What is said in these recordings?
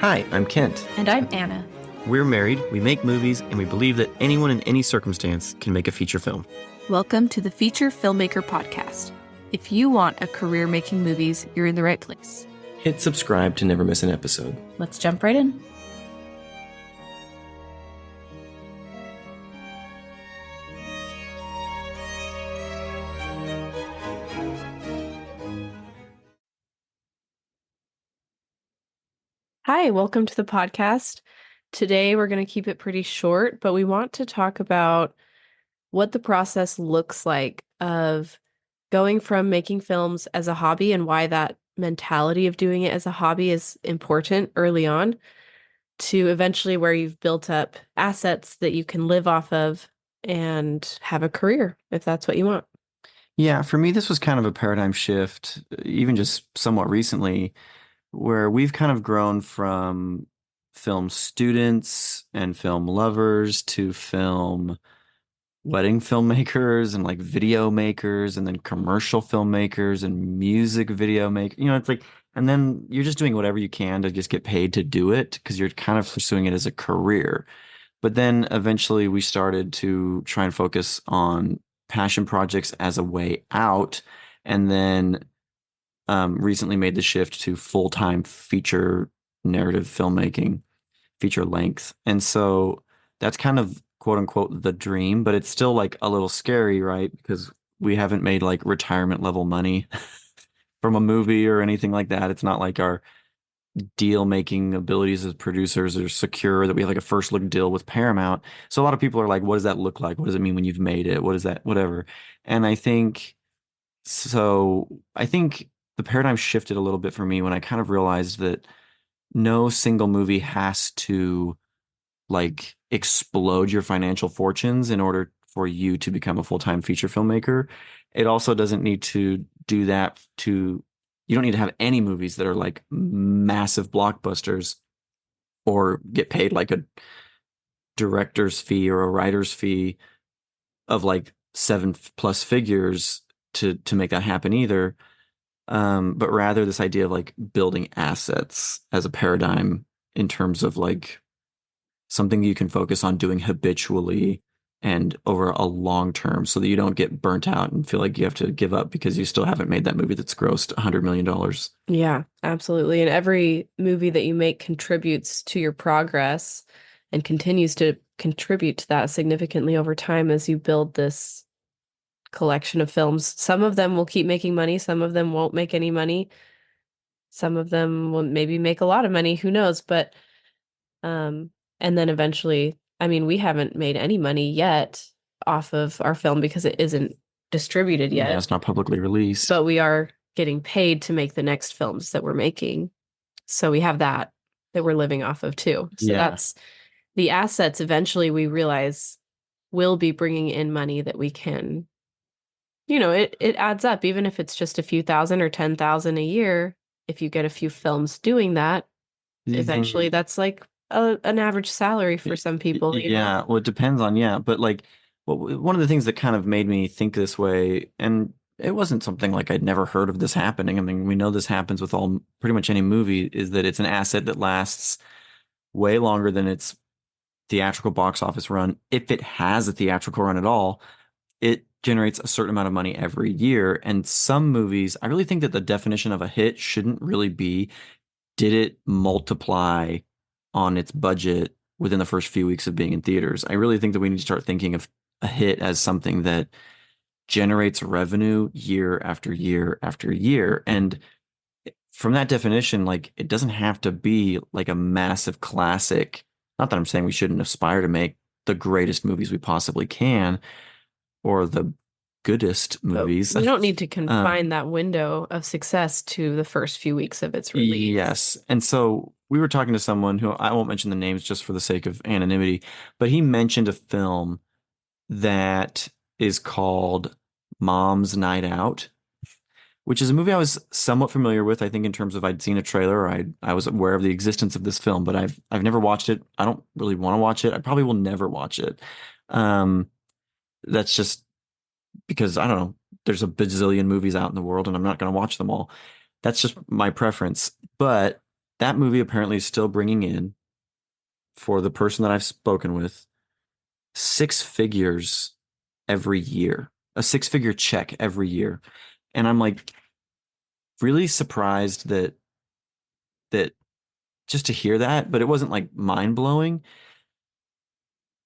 Hi, I'm Kent. And I'm Anna. We're married, we make movies, and we believe that anyone in any circumstance can make a feature film. Welcome to the Feature Filmmaker Podcast. If you want a career making movies, you're in the right place. Hit subscribe to never miss an episode. Let's jump right in. Hi, welcome to the podcast. Today we're going to keep it pretty short, but we want to talk about what the process looks like of going from making films as a hobby and why that mentality of doing it as a hobby is important early on to eventually where you've built up assets that you can live off of and have a career if that's what you want. Yeah, for me, this was kind of a paradigm shift, even just somewhat recently, where we've kind of grown from film students and film lovers to film wedding filmmakers and like video makers and then commercial filmmakers and music video makers. It's like, and then you're just doing whatever you can to just get paid to do it because you're kind of pursuing it as a career. But then eventually we started to try and focus on passion projects as a way out. And then recently made the shift to full-time feature narrative filmmaking, feature length. And so that's kind of quote unquote the dream, but it's still like a little scary, right? Because we haven't made like retirement level money from a movie or anything like that. It's not like our deal making abilities as producers are secure, that we have like a first look deal with Paramount. So a lot of people are like, what does that look like? What does it mean when you've made it? What is that? Whatever. And I think the paradigm shifted a little bit for me when I kind of realized that no single movie has to like explode your financial fortunes in order for you to become a full-time feature filmmaker. It also doesn't need to do that you don't need to have any movies that are like massive blockbusters or get paid like a director's fee or a writer's fee of like 7+ figures to make that happen either. But rather this idea of like building assets as a paradigm in terms of like something you can focus on doing habitually and over a long term so that you don't get burnt out and feel like you have to give up because you still haven't made that movie that's grossed $100 million. Yeah, absolutely. And every movie that you make contributes to your progress and continues to contribute to that significantly over time as you build this collection of films. Some of them will keep making money, some of them won't make any money. Some of them will maybe make a lot of money, who knows? But and then eventually, I mean, we haven't made any money yet off of our film because it isn't distributed yet. Yeah, it's not publicly released. But we are getting paid to make the next films that we're making. So we have that we're living off of too. So that's the assets eventually we realize will be bringing in money that we can, it adds up, even if it's just a few thousand or 10,000 a year. If you get a few films doing that, eventually that's like an average salary for some people. Yeah, well, it depends on, but like, one of the things that kind of made me think this way, and it wasn't something like I'd never heard of this happening. I mean, we know this happens with pretty much any movie, is that it's an asset that lasts way longer than its theatrical box office run. If it has a theatrical run at all, it generates a certain amount of money every year. And some movies, I really think that the definition of a hit shouldn't really be, did it multiply on its budget within the first few weeks of being in theaters? I really think that we need to start thinking of a hit as something that generates revenue year after year after year. And from that definition, like, it doesn't have to be like a massive classic. Not that I'm saying we shouldn't aspire to make the greatest movies we possibly can or the goodest movies. We don't need to confine that window of success to the first few weeks of its release. Yes. And so we were talking to someone who, I won't mention the names just for the sake of anonymity, but he mentioned a film that is called Mom's Night Out, which is a movie I was somewhat familiar with. I think in terms of I'd seen a trailer, I was aware of the existence of this film, but I've never watched it. I don't really want to watch it. I probably will never watch it. That's just because, I don't know, there's a bazillion movies out in the world and I'm not going to watch them all. That's just my preference. But that movie apparently is still bringing in, for the person that I've spoken with, six figures every year, a six-figure check every year. And I'm like really surprised that just to hear that, but it wasn't like mind blowing.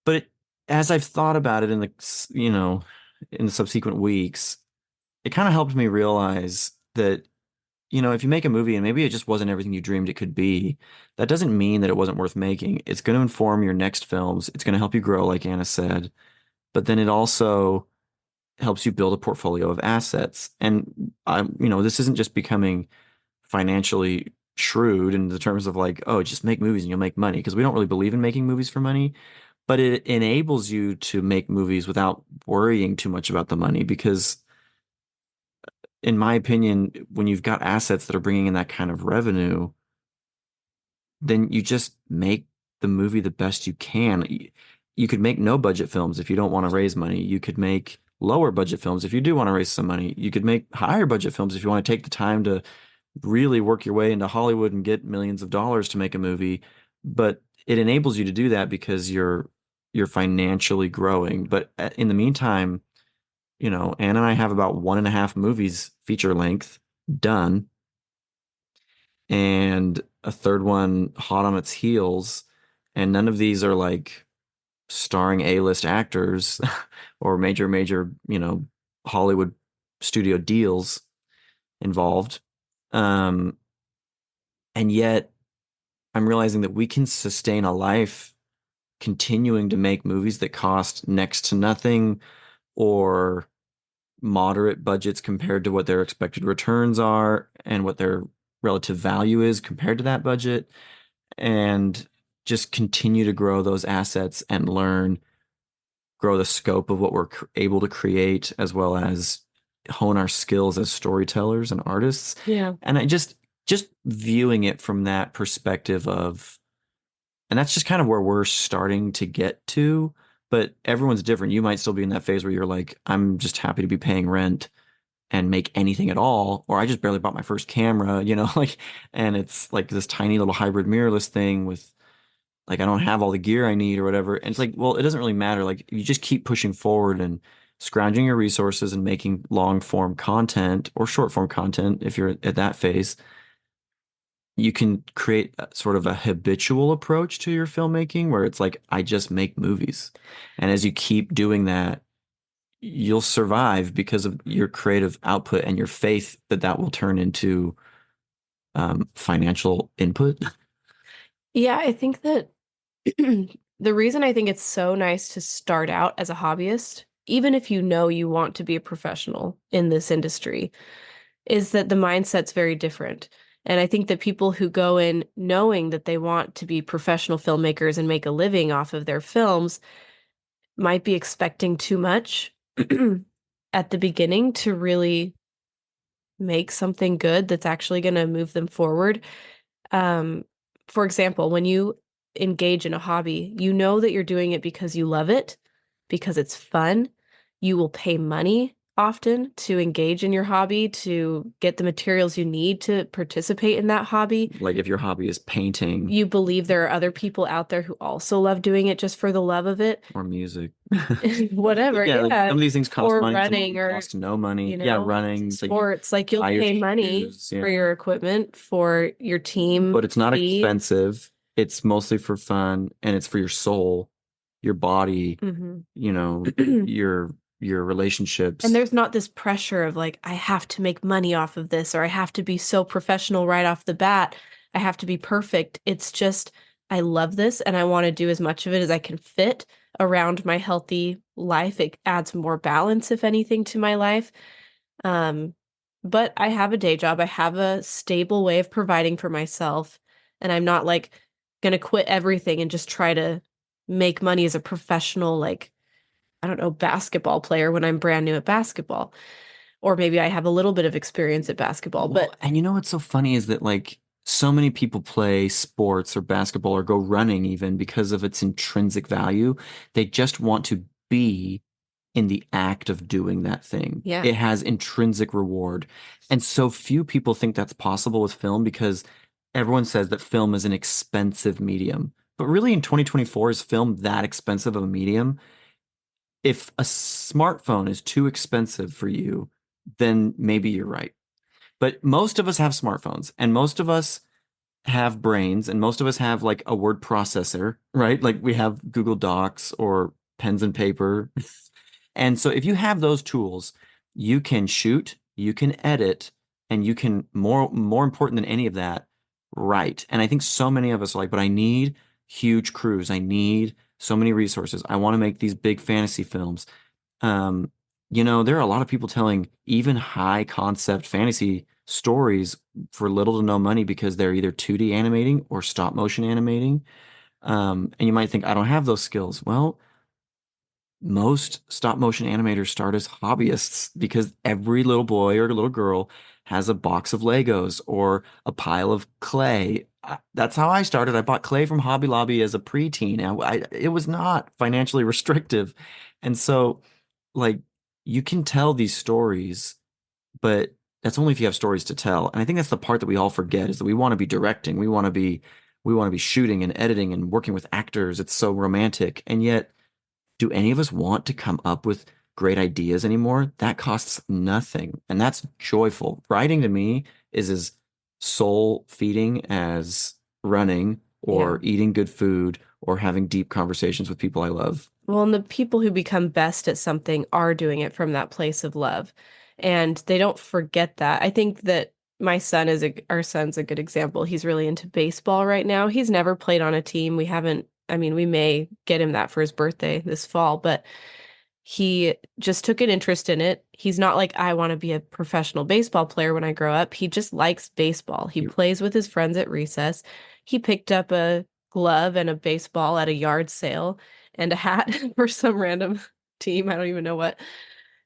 But as I've thought about it in in the subsequent weeks, it kind of helped me realize that, if you make a movie and maybe it just wasn't everything you dreamed it could be, that doesn't mean that it wasn't worth making. It's going to inform your next films. It's going to help you grow, like Anna said, but then it also helps you build a portfolio of assets. And this isn't just becoming financially shrewd in the terms of like, oh, just make movies and you'll make money, because we don't really believe in making movies for money, but it enables you to make movies without worrying too much about the money, because in my opinion, when you've got assets that are bringing in that kind of revenue, then you just make the movie the best you can. You could make no budget films if you don't want to raise money. You could make lower budget films if you do want to raise some money. You could make higher budget films if you want to take the time to really work your way into Hollywood and get millions of dollars to make a movie. But it enables you to do that because you're financially growing. But in the meantime, Ann and I have about one and a half movies feature length done, and a third one hot on its heels. And none of these are like starring A-list actors or major, Hollywood studio deals involved. Um, and yet I'm realizing that we can sustain a life continuing to make movies that cost next to nothing, or moderate budgets compared to what their expected returns are and what their relative value is compared to that budget, and just continue to grow those assets and grow the scope of what we're able to create, as well as hone our skills as storytellers and artists. Yeah. And I just viewing it from that perspective of, and that's just kind of where we're starting to get to, but everyone's different. You might still be in that phase where you're like, I'm just happy to be paying rent and make anything at all, or I just barely bought my first camera, like, and it's like this tiny little hybrid mirrorless thing with, like, I don't have all the gear I need or whatever. And it's like, well, it doesn't really matter. Like, you just keep pushing forward and scrounging your resources and making long form content or short form content. If you're at that phase, you can create sort of a habitual approach to your filmmaking where it's like, I just make movies. And as you keep doing that, you'll survive because of your creative output and your faith that that will turn into financial input. Yeah, I think that the reason I think it's so nice to start out as a hobbyist, even if you know you want to be a professional in this industry, is that the mindset's very different. And I think that people who go in knowing that they want to be professional filmmakers and make a living off of their films might be expecting too much at the beginning to really make something good that's actually going to move them forward. Um, for example, when you engage in a hobby, you know that you're doing it because you love it, because it's fun. You will pay money often to engage in your hobby, to get the materials you need to participate in that hobby. Like if your hobby is painting You believe there are other people out there who also love doing it just for the love of it. or music. Whatever, Yeah, like yeah. some of these things cost Or money, some of them running or, cost no money. you Yeah, know, running, it's like you sports, like you'll buy your pay money shoes, for yeah. your equipment, for your team But it's not fee. expensive. It's mostly for fun, and it's for your soul, your body, Hmm. your And relationships. there's not this pressure of like, I have to make money off of this, or I have to be so professional right off the bat. I have to be perfect. It's just, I love this and I want to do as much of it as I can fit around my healthy life. It adds more balance, if anything, to my life. Um, but I have a day job. I have a stable way of providing for myself. And I'm not like gonna quit everything and just try to make money as a professional, like, I don't know, basketball player when I'm brand new at basketball. Or maybe I have a little bit of experience at basketball, Well, but and you know what's so funny is that like so many people play sports or basketball or go running even because of its intrinsic value. They just want to be in the act of doing that thing. yeah. It has intrinsic reward. And so few people think that's possible with film because everyone says that film is an expensive medium. But really in 2024, is film that expensive of a medium? If a smartphone is too expensive for you, then maybe you're right. But most of us have smartphones and most of us have brains and most of us have like a word processor, right? Like we have Google Docs or pens and paper. And so if you have those tools, you can shoot, you can edit, and you can more important than any of that, write. And I think so many of us are like, but I need huge crews. I need so many resources. I want to make these big fantasy films. Um, there are a lot of people telling even high concept fantasy stories for little to no money because they're either 2D animating or stop motion animating. And you might think, I don't have those skills. Well, most stop motion animators start as hobbyists because every little boy or little girl has a box of Legos or a pile of clay. That's how I started. I bought clay from Hobby Lobby as a preteen. It was not financially restrictive. And so, like, you can tell these stories, but that's only if you have stories to tell. And I think that's the part that we all forget is that we want to be directing. We want to be shooting and editing and working with actors. It's so romantic. And yet, do any of us want to come up with great ideas anymore? That costs nothing. And that's joyful. Writing to me is as soul feeding as running Yeah. or eating good food or having deep conversations with people I love. Well, and the people who become best at something are doing it from that place of love. And they don't forget that. I think that our son's a good example. He's really into baseball right now. He's never played on a team. I mean, we may get him that for his birthday this fall, but he just took an interest in it. He's not like, I want to be a professional baseball player when I grow up. He just likes baseball. He You- plays with his friends at recess. He picked up a glove and a baseball at a yard sale and a hat for some random team. I don't even know what.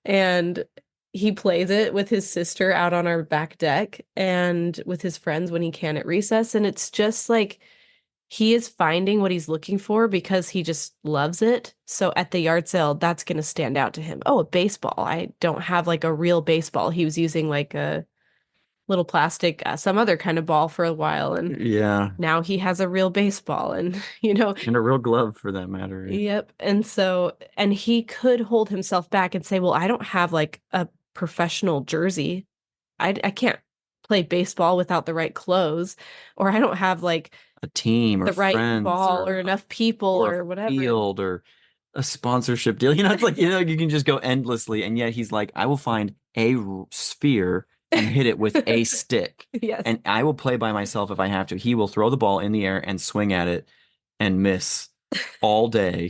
And he plays it with his sister out on our back deck and with his friends when he can at recess. And it's just like, he is finding what he's looking for because he just loves it. So at the yard sale, that's going to stand out to him. Oh, a baseball. I don't have like a real baseball. He was using like a little plastic, some other kind of ball for a while. And Yeah. now he has a real baseball. And, And a real glove for that matter, right? yep. And he could hold himself back and say, well, I don't have like a professional jersey. I can't play baseball without the right clothes, or I don't have like A team or the right friends ball or enough people or a or whatever. field or a sponsorship deal. It's like, you can just go endlessly. And yet he's like, I will find a sphere and hit it with a stick. Yes. And I will play by myself if I have to. He will throw the ball in the air and swing at it and miss all day.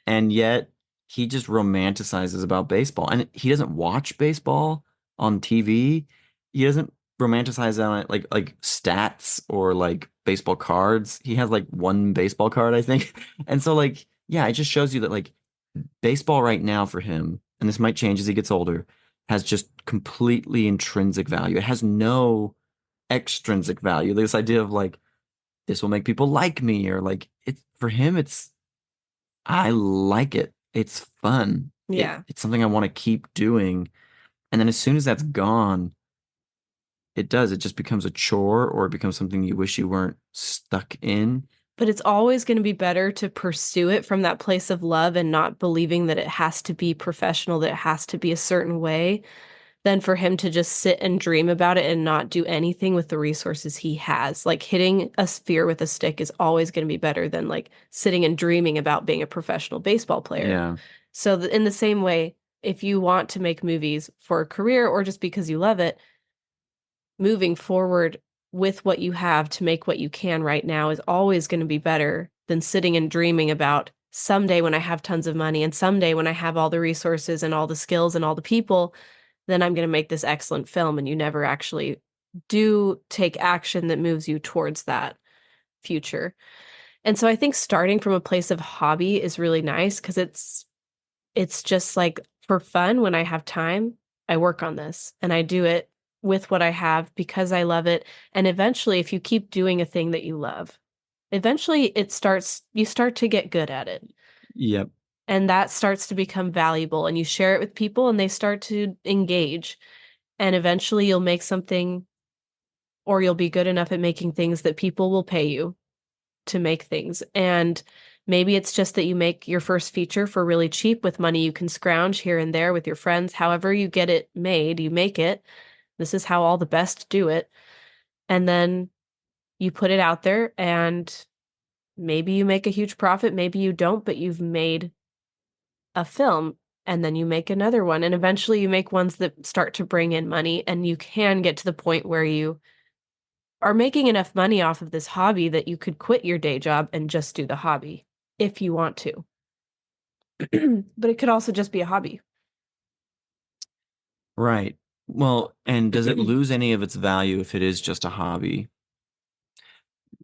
And yet he just romanticizes about baseball. And he doesn't watch baseball on TV. He doesn't romanticize on it like stats or like baseball cards. He has like one baseball card, I think. And so like, yeah, it just shows you that like baseball right now for him, and this might change as he gets older, has just completely intrinsic value. It has no extrinsic value. This idea of like this will make people like me or like it's for him it's I like it. It's fun. Yeah. It's something I want to keep doing. And then as soon as that's gone, it just becomes a chore or it becomes something you wish you weren't stuck in. But it's always going to be better to pursue it from that place of love and not believing that it has to be professional, that it has to be a certain way, than for him to just sit and dream about it and not do anything with the resources he has. Like hitting a sphere with a stick is always going to be better than like sitting and dreaming about being a professional baseball player. Yeah. So, in the same way, if you want to make movies for a career or just because you love it, moving forward with what you have to make what you can right now is always going to be better than sitting and dreaming about someday when I have tons of money and someday when I have all the resources and all the skills and all the people, then I'm going to make this excellent film. And you never actually do take action that moves you towards that future. And so I think starting from a place of hobby is really nice because it's just like for fun when I have time, I work on this and I do it with what I have because I love it. And eventually, if you keep doing a thing that you love, eventually you start to get good at it. Yep. And that starts to become valuable and you share it with people and they start to engage. And eventually you'll make something or you'll be good enough at making things that people will pay you to make things. And maybe it's just that you make your first feature for really cheap with money you can scrounge here and there with your friends. However you get it made, you make it. This is how all the best do it. And then you put it out there and maybe you make a huge profit, maybe you don't, but you've made a film and then you make another one. And eventually you make ones that start to bring in money and you can get to the point where you are making enough money off of this hobby that you could quit your day job and just do the hobby if you want to. But it could also just be a hobby. Right. Well, and does it lose any of its value if it is just a hobby?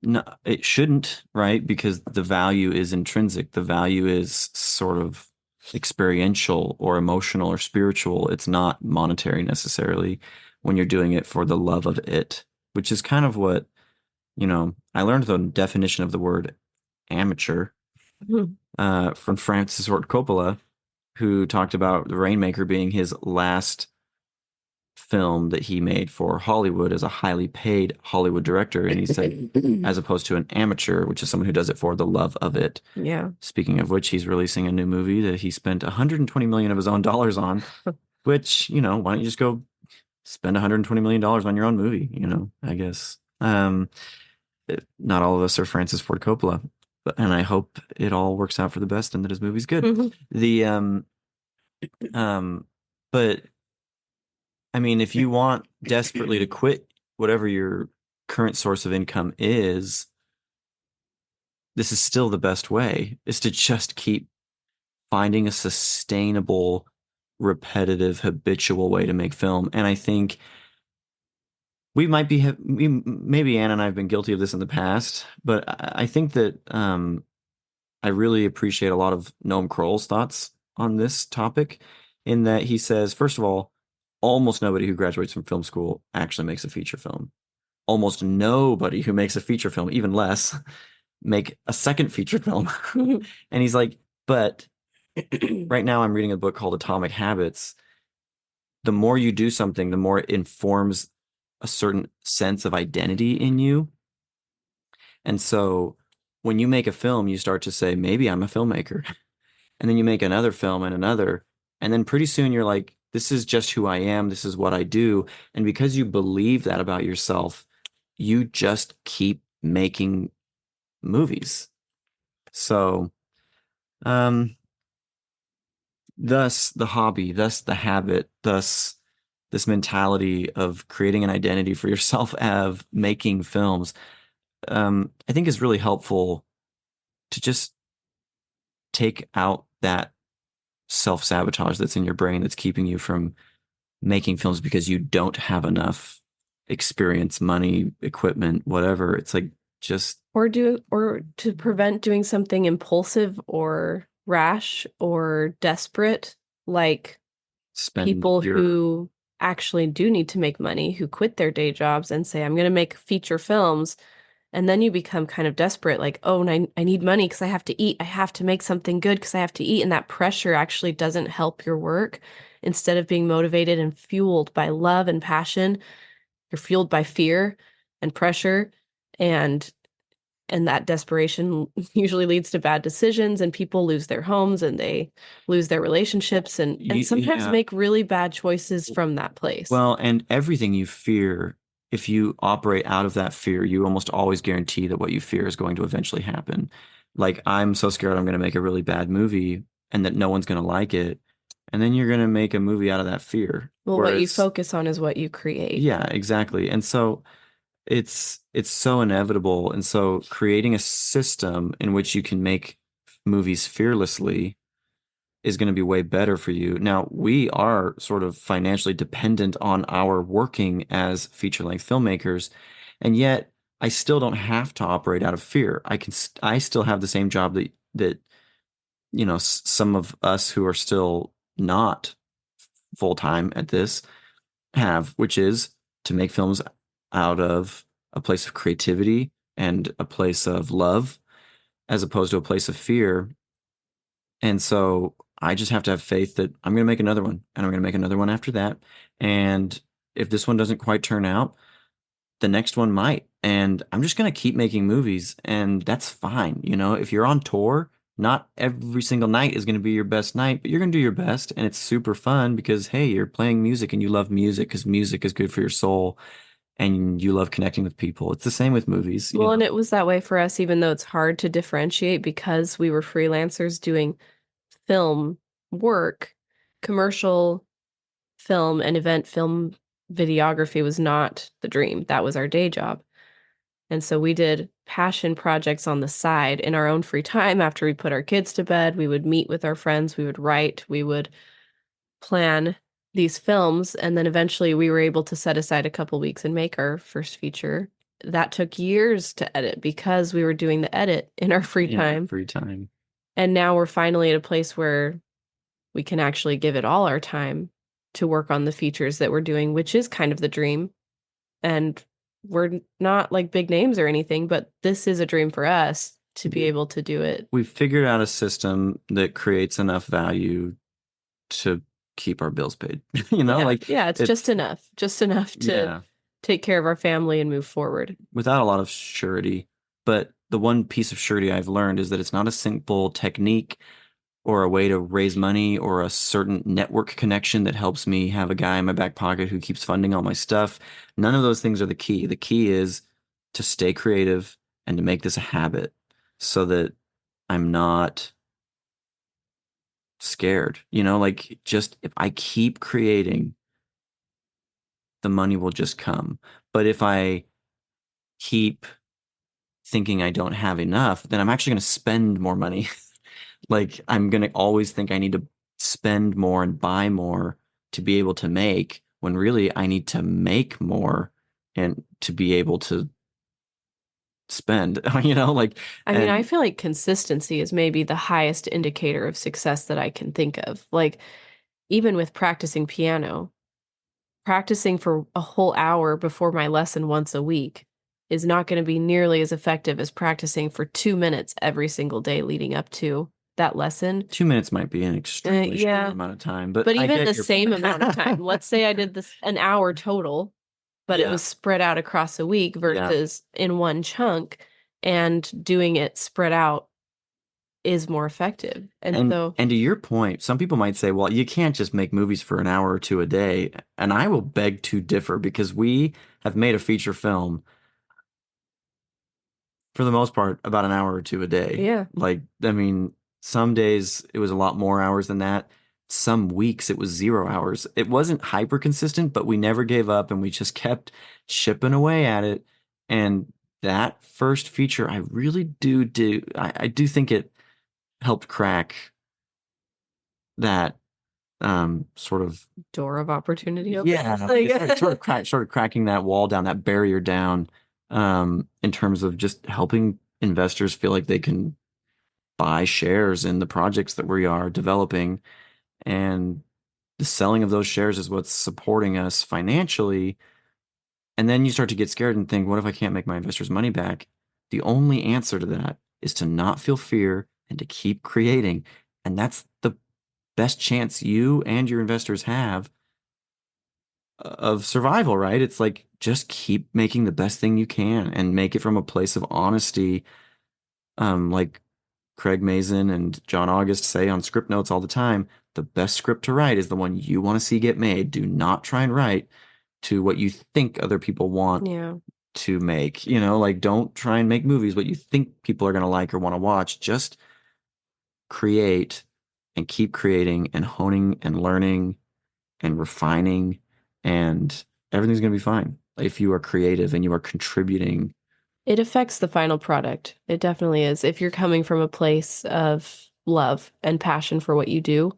No, it shouldn't, right? Because the value is intrinsic. The value is sort of experiential or emotional or spiritual. It's not monetary necessarily when you're doing it for the love of it, which is kind of what, I learned the definition of the word amateur from Francis Ford Coppola, who talked about The Rainmaker being his last film that he made for Hollywood as a highly paid Hollywood director. And he said, as opposed to an amateur, which is someone who does it for the love of it. Yeah. Speaking of which, he's releasing a new movie that he spent 120 million of his own dollars on, which, why don't you just go spend 120 million dollars on your own movie, I guess. Not all of us are Francis Ford Coppola, and I hope it all works out for the best and that his movie's good. The um but I mean, if you want desperately to quit whatever your current source of income is, this is still the best way, is to just keep finding a sustainable, repetitive, habitual way to make film. And I think maybe Anna and I have been guilty of this in the past, but I think that I really appreciate a lot of Noam Kroll's thoughts on this topic, in that he says, first of all, almost nobody who graduates from film school actually makes a feature film. Almost nobody who makes a feature film, even less, make a second feature film. And he's like, but right now I'm reading a book called Atomic Habits. The more you do something, the more it informs a certain sense of identity in you. And so when you make a film, you start to say, maybe I'm a filmmaker. And then you make another film and another. And then pretty soon you're like, this is just who I am. This is what I do. And because you believe that about yourself, you just keep making movies. So, um, thus the hobby, thus the habit, thus this mentality of creating an identity for yourself of making films, I think is really helpful to just take out that self-sabotage that's in your brain that's keeping you from making films because you don't have enough experience, money, equipment, whatever. It's like just or to prevent doing something impulsive or rash or desperate, like spend people your who actually do need to make money, who quit their day jobs and say, I'm going to make feature films. And then you become kind of desperate, like, oh, and I need money because I have to eat. I have to make something good because I have to eat. And that pressure actually doesn't help your work. Instead of being motivated and fueled by love and passion, you're fueled by fear and pressure. And that desperation usually leads to bad decisions, and people lose their homes and they lose their relationships and sometimes yeah. make really bad choices from that place. Well, and everything you fear, if you operate out of that fear, you almost always guarantee that what you fear is going to eventually happen. Like, I'm so scared I'm going to make a really bad movie and that no one's going to like it. And then you're going to make a movie out of that fear. Well, what you Whereas, focus on is what you create. yeah, exactly. And so it's so inevitable. And so creating a system in which you can make movies fearlessly is going to be way better for you. Now, we are sort of financially dependent on our working as feature-length filmmakers, and yet I still don't have to operate out of fear. I still have the same job that some of us who are still not full-time at this have, which is to make films out of a place of creativity and a place of love, as opposed to a place of fear. And so I just have to have faith that I'm going to make another one and I'm going to make another one after that. And if this one doesn't quite turn out, the next one might. And I'm just gonna keep making movies, and that's fine. You know, if you're on tour, not every single night is gonna be your best night, but you're gonna do your best, and it's super fun because hey, you're playing music and you love music because music is good for your soul and you love connecting with people. It's the same with movies, you Well, and know. it was that way for us, even though it's hard to differentiate because we were freelancers doing film work, commercial film and event film videography was not the dream. That was our day job. And so we did passion projects on the side in our own free time after we put our kids to bed. We would meet with our friends, we would write, we would plan these films, and then eventually we were able to set aside a couple weeks and make our first feature. That took years to edit because we were doing the edit in our free In our time. free time. And now we're finally at a place where we can actually give it all our time to work on the features that we're doing, which is kind of the dream. And we're not like big names or anything, but this is a dream for us to be able to do it. We've figured out a system that creates enough value to keep our bills paid. You know, Yeah, like yeah, it's it's just enough to yeah, take care of our family and move forward. without a lot of surety. But the one piece of surety I've learned is that it's not a simple technique or a way to raise money or a certain network connection that helps me have a guy in my back pocket who keeps funding all my stuff. None of those things are the key. The key is to stay creative and to make this a habit so that I'm not scared. You know, like just if I keep creating, the money will just come. But if I keep thinking I don't have enough, then I'm actually going to spend more money. Like I'm going to always think I need to spend more and buy more to be able to make, when really I need to make more and to be able to spend, you know, like, I mean, I and feel like consistency is maybe the highest indicator of success that I can think of. Like, even with practicing piano, practicing for a whole hour before my lesson once a week is not going to be nearly as effective as practicing for 2 minutes every single day leading up to that lesson. 2 minutes might be an extremely short Yeah, amount of time, but but I even get the your same amount of time. Let's say I did this an hour total, but it yeah. was spread out across a week Yeah. versus in one chunk, and doing it spread out is more effective. And so, And to your point, some people might say, well, you can't just make movies for an hour or two a day. And I will beg to differ because we have made a feature film for the most part about an hour or two a day. yeah, Like, I mean, some days it was a lot more hours than that. Some weeks it was 0 hours. It wasn't hyper consistent, but we never gave up and we just kept chipping away at it. And that first feature, I really I do think it helped crack that sort of door of opportunity open. yeah, Like, it's sort of cracking that wall down, that barrier down, in terms of just helping investors feel like they can buy shares in the projects that we are developing, and the selling of those shares is what's supporting us financially. And then you start to get scared and think, what if I can't make my investors' money back? The only answer to that is to not feel fear and to keep creating, and that's the best chance you and your investors have of survival, right? It's like just keep making the best thing you can and make it from a place of honesty. Like Craig Mazin and John August say on script notes all the time, the best script to write is the one you want to see get made. Do not try and write to what you think other people want yeah. to make. You know, like don't try and make movies what you think people are going to like or want to watch. Just create and keep creating and honing and learning and refining, and everything's going to be fine if you are creative and you are contributing. It affects the final product. It definitely is. If you're coming from a place of love and passion for what you do.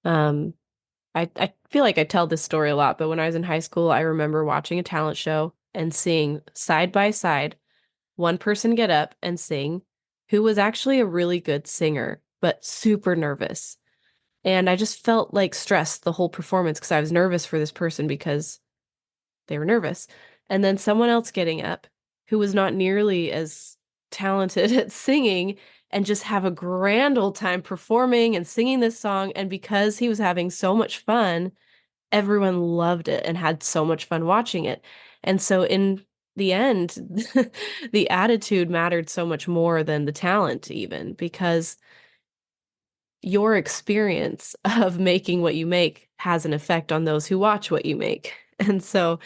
Um, I feel like I tell this story a lot, but when I was in high school, I remember watching a talent show and seeing side by side one person get up and sing who was actually a really good singer, but super nervous. And I just felt like stressed the whole performance because I was nervous for this person because they were nervous. And then someone else getting up who was not nearly as talented at singing and just have a grand old time performing and singing this song. And because he was having so much fun, everyone loved it and had so much fun watching it. And so in the end, the attitude mattered so much more than the talent, even because your experience of making what you make has an effect on those who watch what you make. And so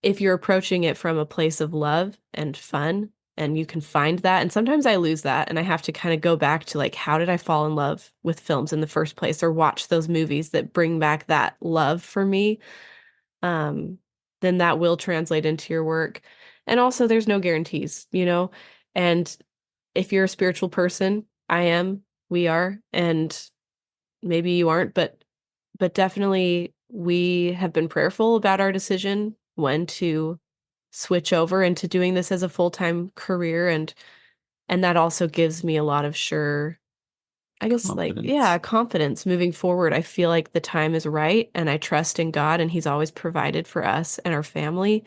if you're approaching it from a place of love and fun, and you can find that, and sometimes I lose that and I have to kind of go back to like, how did I fall in love with films in the first place, or watch those movies that bring back that love for me, um, then that will translate into your work. And also, there's no guarantees, you know? And if you're a spiritual person, I am, we are, and maybe you aren't, but definitely we have been prayerful about our decision when to switch over into doing this as a full-time career, and that also gives me a lot of I guess, like, yeah, Confidence. confidence moving forward. I feel like the time is right and I trust in God and he's always provided for us and our family.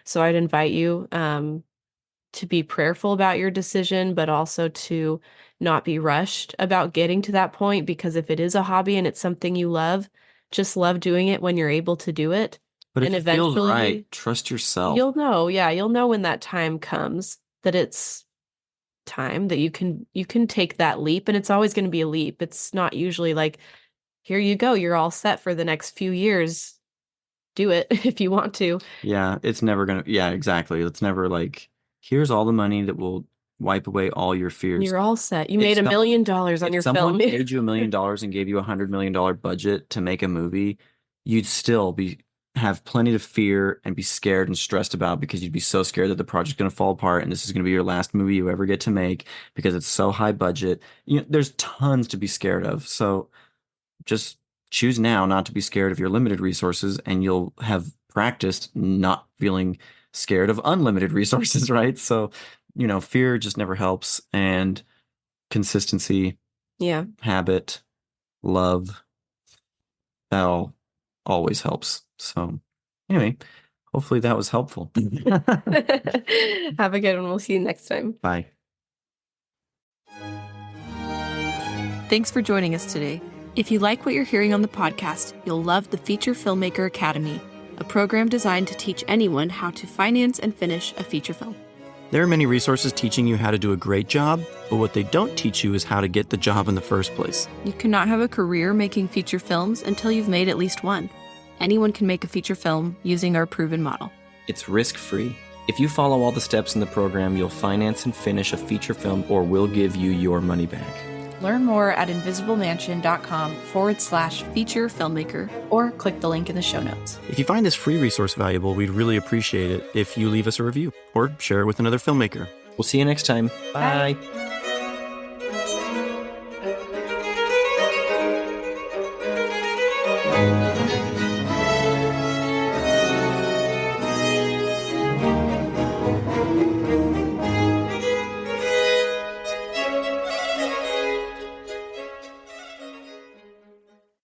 So I'd invite you to be prayerful about your decision, but also to not be rushed about getting to that point, because if it is a hobby and it's something you love, just love doing it when you're able to do it. But And if it feels right, eventually trust yourself. you'll know, yeah, you'll know when that time comes that it's time that you can take that leap, and it's always going to be a leap. It's not usually like, here you go, you're all set for the next few years. Do it if you want to. Yeah, it's never gonna, yeah, exactly. It's never like, here's all the money that will wipe away all your fears. You're all set. You If made $1 some million on if your someone film. paid you $1 million and gave you $100 million budget to make a movie, you'd still be have plenty of fear and be scared and stressed about, because you'd be so scared that the project's going to fall apart and this is going to be your last movie you ever get to make because it's so high budget. There's tons to be scared of. So just choose now not to be scared of your limited resources, and you'll have practiced not feeling scared of unlimited resources, right? So, fear just never helps, and consistency, Yeah. habit, love, that all always helps. So, anyway, hopefully that was helpful. Have a good one. We'll see you next time. Bye. Thanks for joining us today. If you like what you're hearing on the podcast, you'll love the Feature Filmmaker Academy, a program designed to teach anyone how to finance and finish a feature film. There are many resources teaching you how to do a great job, but what they don't teach you is how to get the job in the first place. You cannot have a career making feature films until you've made at least one. Anyone can make a feature film using our proven model. It's risk-free. If you follow all the steps in the program, you'll finance and finish a feature film, or we'll give you your money back. Learn more at invisiblemansion.com/feature filmmaker, or click the link in the show notes. If you find this free resource valuable, we'd really appreciate it if you leave us a review or share it with another filmmaker. We'll see you next time. Bye. Bye.